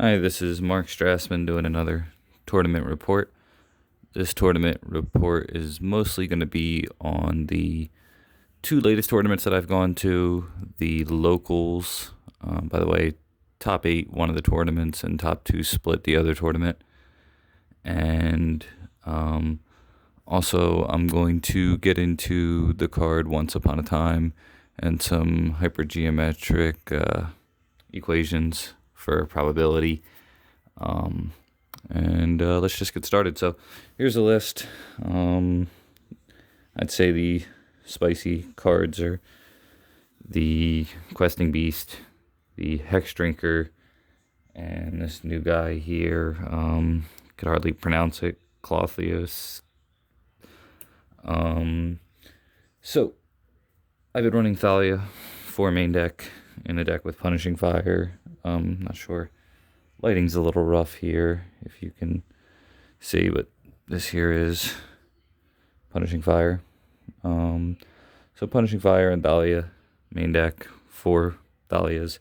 Hi, this is Mark Strassman doing another tournament report. This tournament report is mostly going to be on the two latest tournaments that I've gone to, the locals. By the way, top 8 one of the tournaments and top 2 split the other tournament. And also, I'm going to get into the card Once Upon a Time and some hypergeometric equations for probability. Let's just get started. So here's a list. I'd say the spicy cards are the Questing Beast, the Hex Drinker, and this new guy here. Could hardly pronounce it. Clothios. So I've been running Thalia for main deck in a deck with Punishing Fire. Not sure. Lighting's a little rough here, if you can see, but this here is Punishing Fire. So Punishing Fire and Thalia, main deck for Thalia's.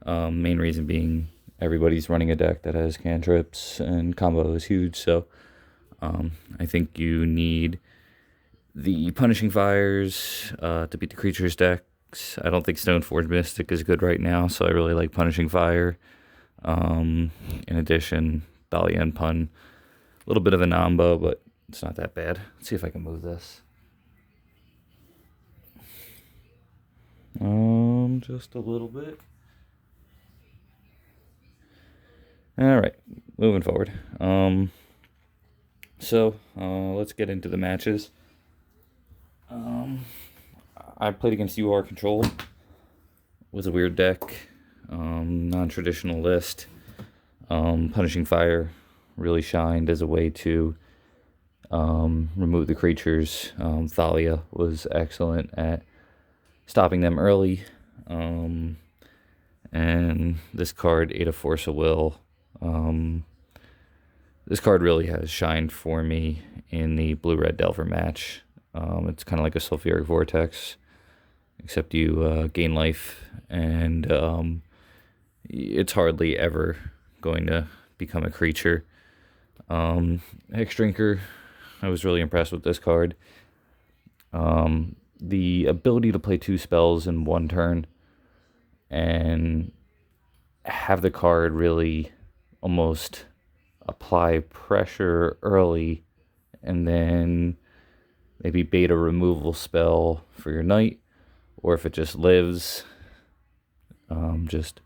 Main reason being everybody's running a deck that has cantrips and combo is huge, so I think you need the Punishing Fires to beat the creatures decks. I don't think Stoneforge Mystic is good right now, so I really like Punishing Fire. In addition, Thalia and Pun, a little bit of a nombo, but it's not that bad. Let's see if I can move this. Just a little bit. All right, moving forward. Let's get into the matches. I played against UR Control. It was a weird deck. Non-traditional list. Punishing Fire really shined as a way to remove the creatures. Thalia was excellent at stopping them early. And this card, Eight of Force of Will. This card really has shined for me in the Blue-Red Delver match. It's kind of like a Sulfuric Vortex, except you gain life, and it's hardly ever going to become a creature. Hex Drinker, I was really impressed with this card. The ability to play 2 spells in 1 turn and have the card really almost apply pressure early and then maybe bait a removal spell for your knight, or if it just lives, just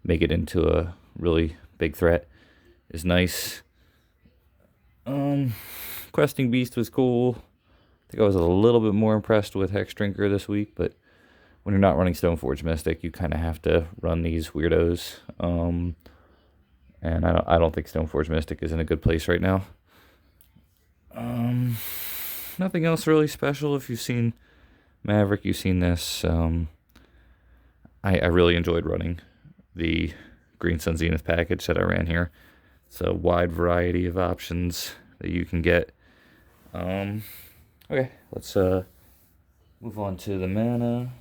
make it into a really big threat is nice. Questing Beast was cool. I think I was a little bit more impressed with Hex Drinker this week, but when you're not running Stoneforge Mystic, you kind of have to run these weirdos. And I don't think Stoneforge Mystic is in a good place right now. Nothing else really special. If you've seen Maverick, you've seen this. I really enjoyed running the Green Sun Zenith package that I ran here. It's a wide variety of options that you can get. Okay, let's move on to the mana.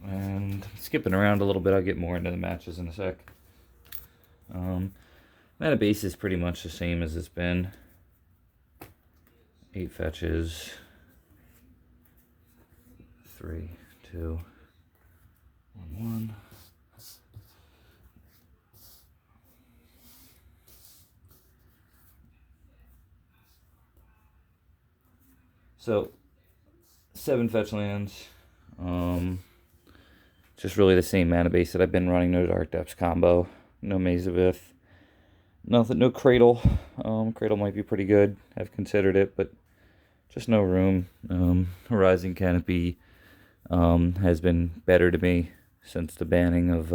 And skipping around a little bit, I'll get more into the matches in a sec. Mana base is pretty much the same as it's been. 8 fetches. 3, 2, 1, 1. So, 7 fetch lands. Just really the same mana base that I've been running. No Dark Depths combo. No Maze of Ith. Nothing. No Cradle. Cradle might be pretty good. I've considered it, but just no room. Horizon Canopy has been better to me since the banning of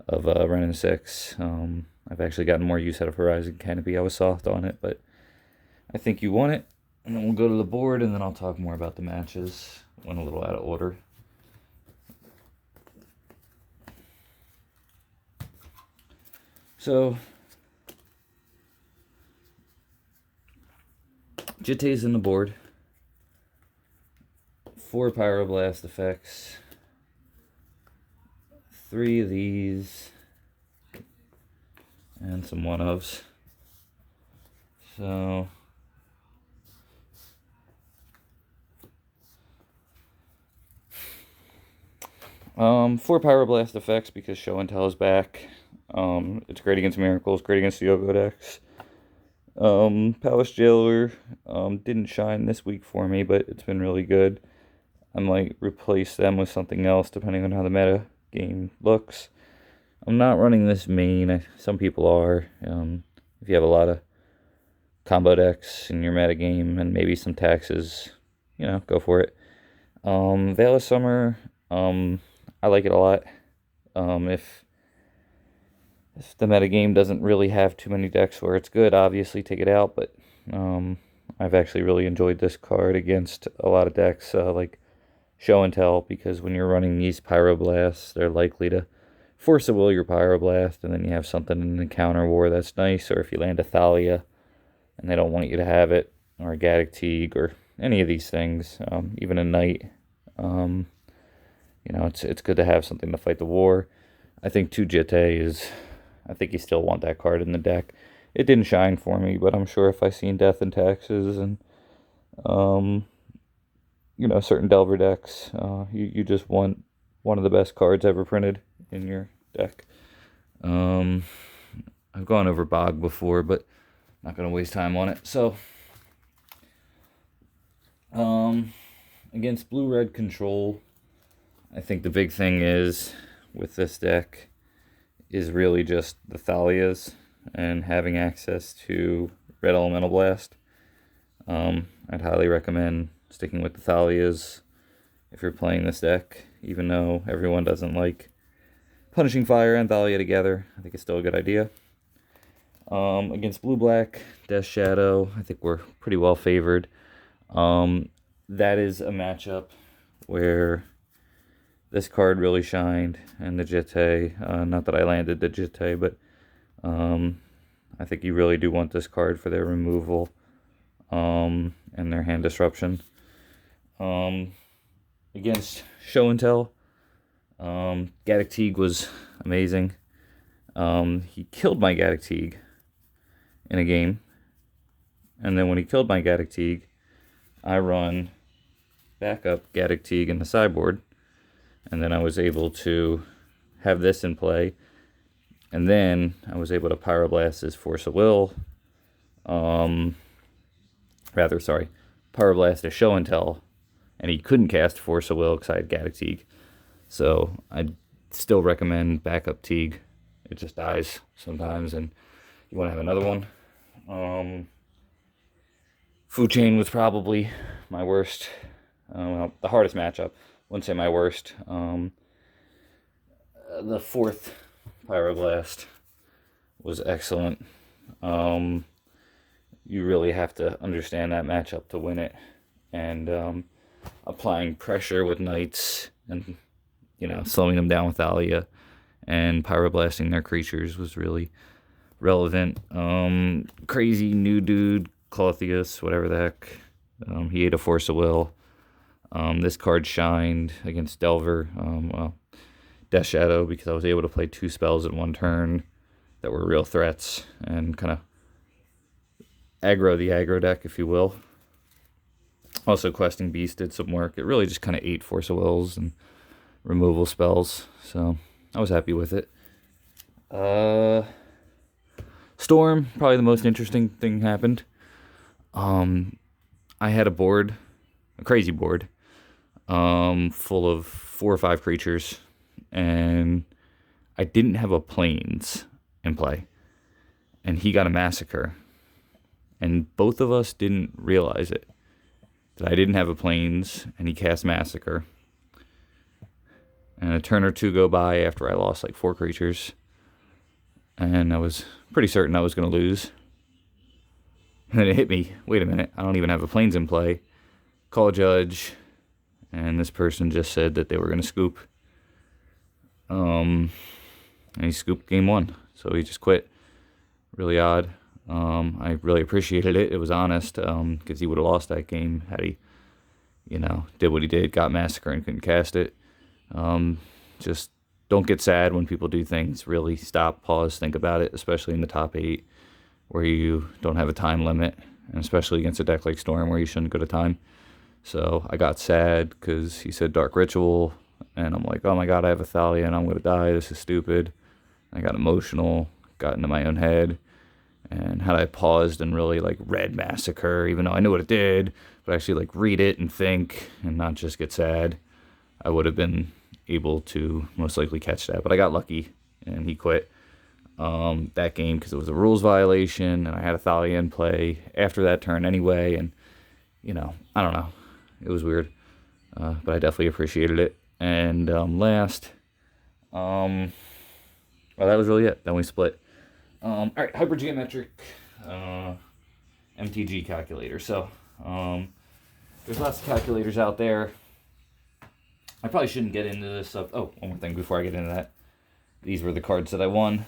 Renin 6. I've actually gotten more use out of Horizon Canopy. I was soft on it, but I think you want it. And then we'll go to the board, and then I'll talk more about the matches. Went a little out of order. So, Jitte's in the board. 4 Pyroblast effects, 3 of these, and some one-ofs. So 4 Pyroblast effects because Show and Tell is back. It's great against Miracles, great against the Yogo decks. Palace Jailer didn't shine this week for me, but it's been really good. I might replace them with something else depending on how the meta game looks. I'm not running this main. Some people are. If you have a lot of combo decks in your meta game and maybe some taxes, go for it. Veil of Summer, I like it a lot. If the meta game doesn't really have too many decks where it's good, obviously take it out, but I've actually really enjoyed this card against a lot of decks like Show and Tell, because when you're running these Pyroblasts, they're likely to force a will your Pyroblast, and then you have something in the counter war that's nice, or if you land a Thalia and they don't want you to have it, or a Gaddock Teague, or any of these things, even a Knight, it's good to have something to fight the war. I think 2 Jitte I think you still want that card in the deck. It didn't shine for me, but I'm sure if I seen Death and Taxes and, certain Delver decks, you just want one of the best cards ever printed in your deck. I've gone over Bog before, but I'm not going to waste time on it. So, against Blue-Red Control, I think the big thing is, with this deck, is really just the Thalias and having access to Red Elemental Blast. I'd highly recommend sticking with the Thalias if you're playing this deck, even though everyone doesn't like Punishing Fire and Thalia together. I think it's still a good idea. Against Blue-Black, Death Shadow, I think we're pretty well favored. That is a matchup where this card really shined, and the Jitte, not that I landed the Jitte, but I think you really do want this card for their removal and their hand disruption. Against Show and Tell, Gaddock Teague was amazing. He killed my Gaddock Teague in a game, and then when he killed my Gaddock Teague, I run backup Gaddock Teague in the sideboard, and then I was able to have this in play, and then I was able to Pyroblast his Force of Will, Pyroblast his Show and Tell, and he couldn't cast Force of Will because I had Gaddock Teague. So I'd still recommend backup Teague. It just dies sometimes, and you want to have another one. Food Chain was probably my worst, the hardest matchup. Wouldn't say my worst. The 4th Pyroblast was excellent. You really have to understand that matchup to win it, and applying pressure with Knights and slowing them down with Thalia and Pyroblasting their creatures was really relevant. Crazy new dude Clothius, whatever the heck, he ate a Force of Will. This card shined against Delver, Death Shadow, because I was able to play 2 spells in one turn that were real threats and kind of aggro the aggro deck, if you will. Also, Questing Beast did some work. It really just kind of ate Force of Wills and removal spells, so I was happy with it. Storm, probably the most interesting thing happened. I had a crazy board, full of 4 or 5 creatures, and I didn't have a Plains in play, and he got a Massacre, and both of us didn't realize it, that I didn't have a Plains, and he cast Massacre, and a turn or two go by after I lost like 4 creatures, and I was pretty certain I was going to lose. And then it hit me, wait a minute, I don't even have a Plains in play. Call Judge, and this person just said that they were going to scoop. And he scooped game 1, so he just quit. Really odd. I really appreciated it. It was honest, because he would have lost that game had he did what he did, got Massacre and couldn't cast it. Just don't get sad when people do things. Really stop, pause, think about it, especially in the top 8 where you don't have a time limit, and especially against a deck like Storm where you shouldn't go to time. So I got sad because he said Dark Ritual, and I'm like, oh my god, I have a Thalia and I'm going to die. This is stupid. I got emotional, got into my own head, and had I paused and really read Massacre, even though I knew what it did, but actually read it and think and not just get sad, I would have been able to most likely catch that. But I got lucky and he quit that game because it was a rules violation, and I had a Thalia in play after that turn anyway, and I don't know, it was weird, but I definitely appreciated it. And last, well, that was really it. Then we split. All right, hypergeometric MTG calculator. So there's lots of calculators out there. I probably shouldn't get into this. Oh, one more thing before I get into that. These were the cards that I won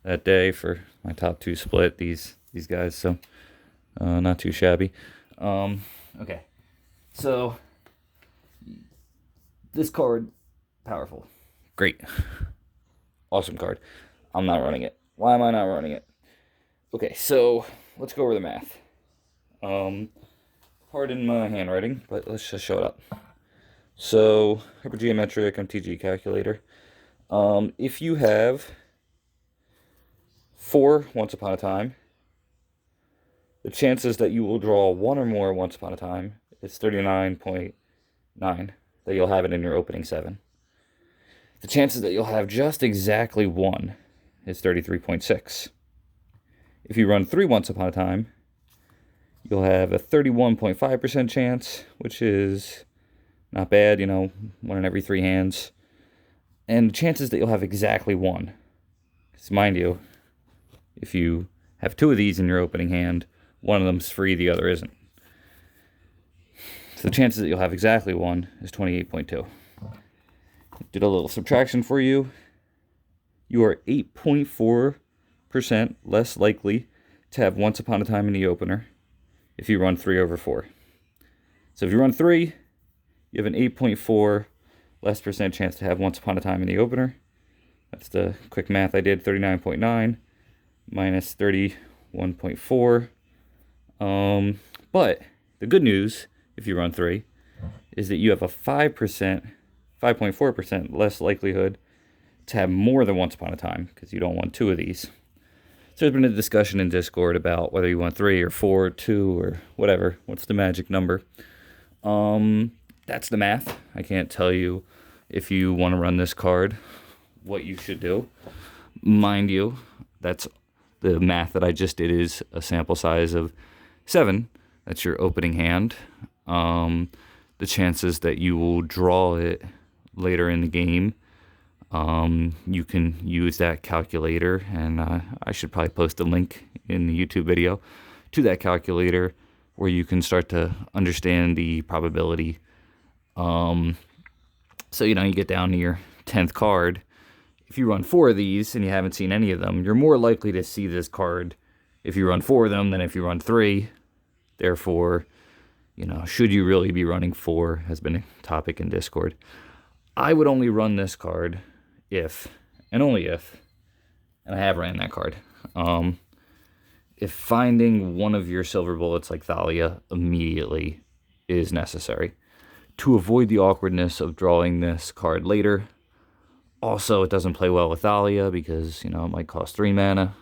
that day for my top 2 split. These guys, so not too shabby. Okay, so this card, powerful, great, awesome card. I'm not running it. Why am I not running it? Okay, so let's go over the math. Pardon my handwriting, but let's just show it up. So, hypergeometric MTG calculator. If you have 4 Once Upon a Time, the chances that you will draw 1 or more Once Upon a Time is 39.9 that you'll have it in your opening 7. The chances that you'll have just exactly 1 is 33.6. If you run 3 Once Upon a Time, you'll have a 31.5% chance, which is not bad, 1 in every 3 hands. And the chances that you'll have exactly 1, because mind you, if you have 2 of these in your opening hand, one of them's free, the other isn't. So the chances that you'll have exactly 1 is 28.2. Did a little subtraction for you. You are 8.4% less likely to have Once Upon a Time in the opener if you run 3 over 4. So if you run 3, you have an 8.4 less percent chance to have Once Upon a Time in the opener. That's the quick math I did, 39.9 minus 31.4. But the good news, if you run 3, is that you have a 5.4% less likelihood to have more than Once Upon a Time, because you don't want 2 of these. So there's been a discussion in Discord about whether you want 3 or 4, 2, or whatever. What's the magic number? That's the math. I can't tell you, if you want to run this card, what you should do. Mind you, that's the math that I just did is a sample size of 7. That's your opening hand. The chances that you will draw it later in the game, you can use that calculator, and I should probably post a link in the YouTube video to that calculator where you can start to understand the probability. So you get down to your 10th card. If you run 4 of these and you haven't seen any of them, you're more likely to see this card if you run 4 of them than if you run 3. Therefore, should you really be running 4 has been a topic in Discord. I would only run this card if, and only if, and I have ran that card, if finding one of your silver bullets like Thalia immediately is necessary to avoid the awkwardness of drawing this card later. Also, it doesn't play well with Thalia because, it might cost 3 mana,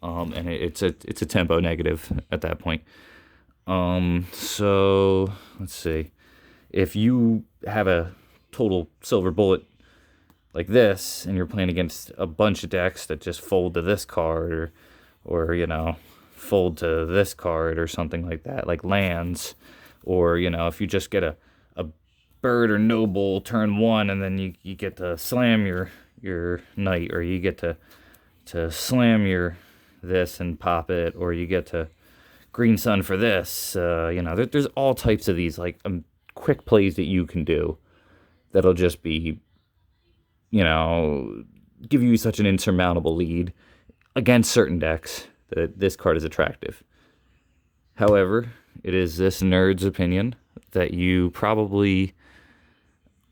and it's a tempo negative at that point. So, let's see. If you have a total silver bullet like this, and you're playing against a bunch of decks that just fold to this card, or fold to this card, or something like that, like lands, or, if you just get a bird or noble turn 1, and then you get to slam your knight, or you get to slam your this and pop it, or you get to green sun for this. There's all types of these quick plays that you can do that'll just be, give you such an insurmountable lead against certain decks that this card is attractive. However, it is this nerd's opinion that you probably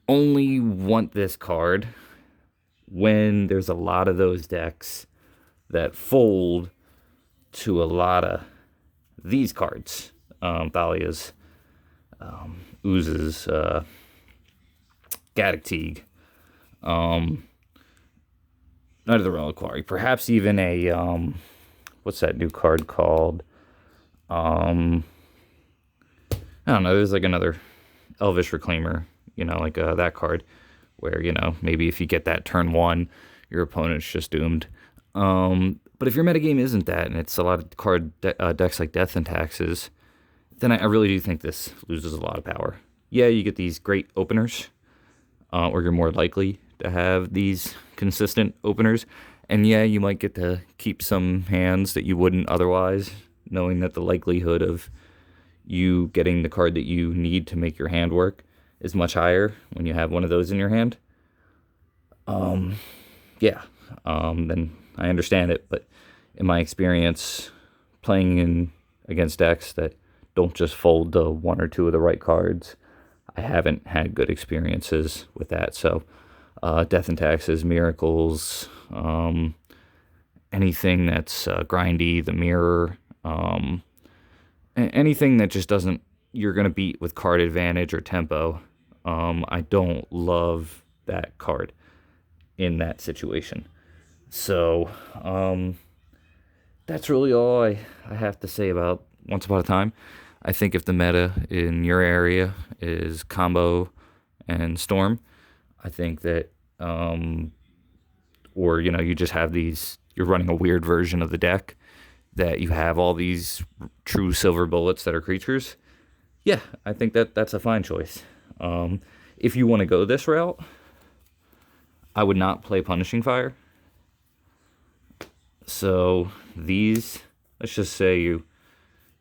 only want this card when there's a lot of those decks that fold to a lot of these cards. Thalia's, Oozes, Gaddock Teague, Knight of the Reliquary, perhaps even a, what's that new card called? I don't know, there's like another Elvish Reclaimer, like that card, where, maybe if you get that turn 1, your opponent's just doomed. But if your metagame isn't that, and it's a lot of decks like Death and Taxes, then I really do think this loses a lot of power. Yeah, you get these great openers, or you're more likely to have these consistent openers. And yeah, you might get to keep some hands that you wouldn't otherwise, knowing that the likelihood of you getting the card that you need to make your hand work is much higher when you have one of those in your hand. Then I understand it, but in my experience playing against decks that don't just fold to one or two of the right cards, I haven't had good experiences with that. So Death and Taxes, Miracles, anything that's grindy, the Mirror, anything that just doesn't, you're going to beat with card advantage or tempo. I don't love that card in that situation. So that's really all I have to say about Once Upon a Time. I think if the meta in your area is combo and storm, I think that, or, you just have these, you're running a weird version of the deck, that you have all these true silver bullets that are creatures. Yeah, I think that's a fine choice. If you want to go this route, I would not play Punishing Fire. So these, let's just say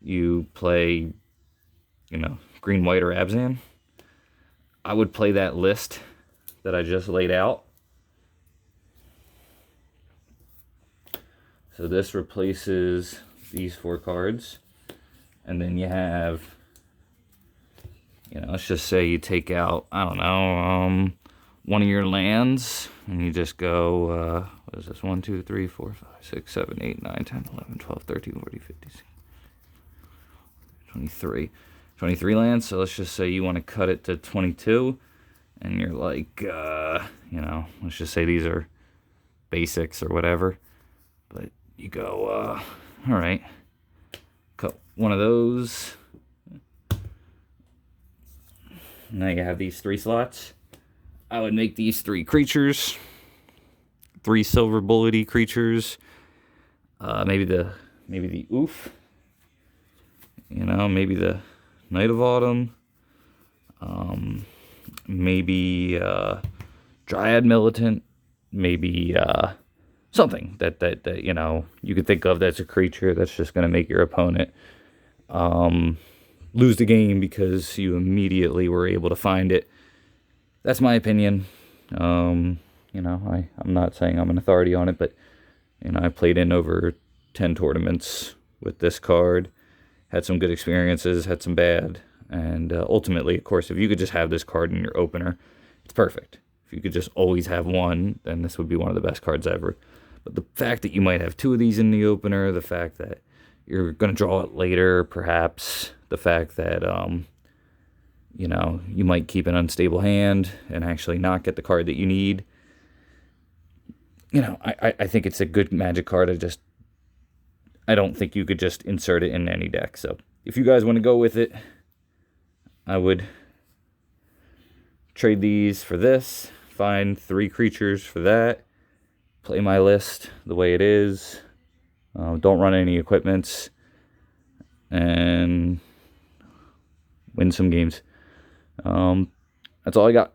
you play, Green, White, or Abzan. I would play that list that I just laid out. So this replaces these 4 cards. And then you have, let's just say you take out, I don't know, one of your lands, and you just go, what is this, 1, 2, 3, 4, 5, 6, 7, 8, 9, 10, 11, 12, 13, 14, 15, 16, 23 lands. So let's just say you want to cut it to 22, and you're like, let's just say these are basics or whatever, but you go, all right, cut one of those. Now you have these 3 slots. I would make these 3 creatures, 3 silver bullety creatures. Maybe the Oof. Maybe the Night of Autumn. Maybe Dryad Militant. Maybe something that you could think of that's a creature that's just going to make your opponent lose the game because you immediately were able to find it. That's my opinion. I'm not saying I'm an authority on it, but I played in over 10 tournaments with this card, had some good experiences, had some bad, and ultimately, of course, if you could just have this card in your opener, it's perfect. If you could just always have one, then this would be one of the best cards ever. But the fact that you might have 2 of these in the opener, the fact that you're going to draw it later, perhaps, the fact that you might keep an unstable hand and actually not get the card that you need. I think it's a good Magic card. I don't think you could just insert it in any deck. So if you guys want to go with it, I would trade these for this, find 3 creatures for that, play my list the way it is, don't run any equipments, and win some games. That's all I got.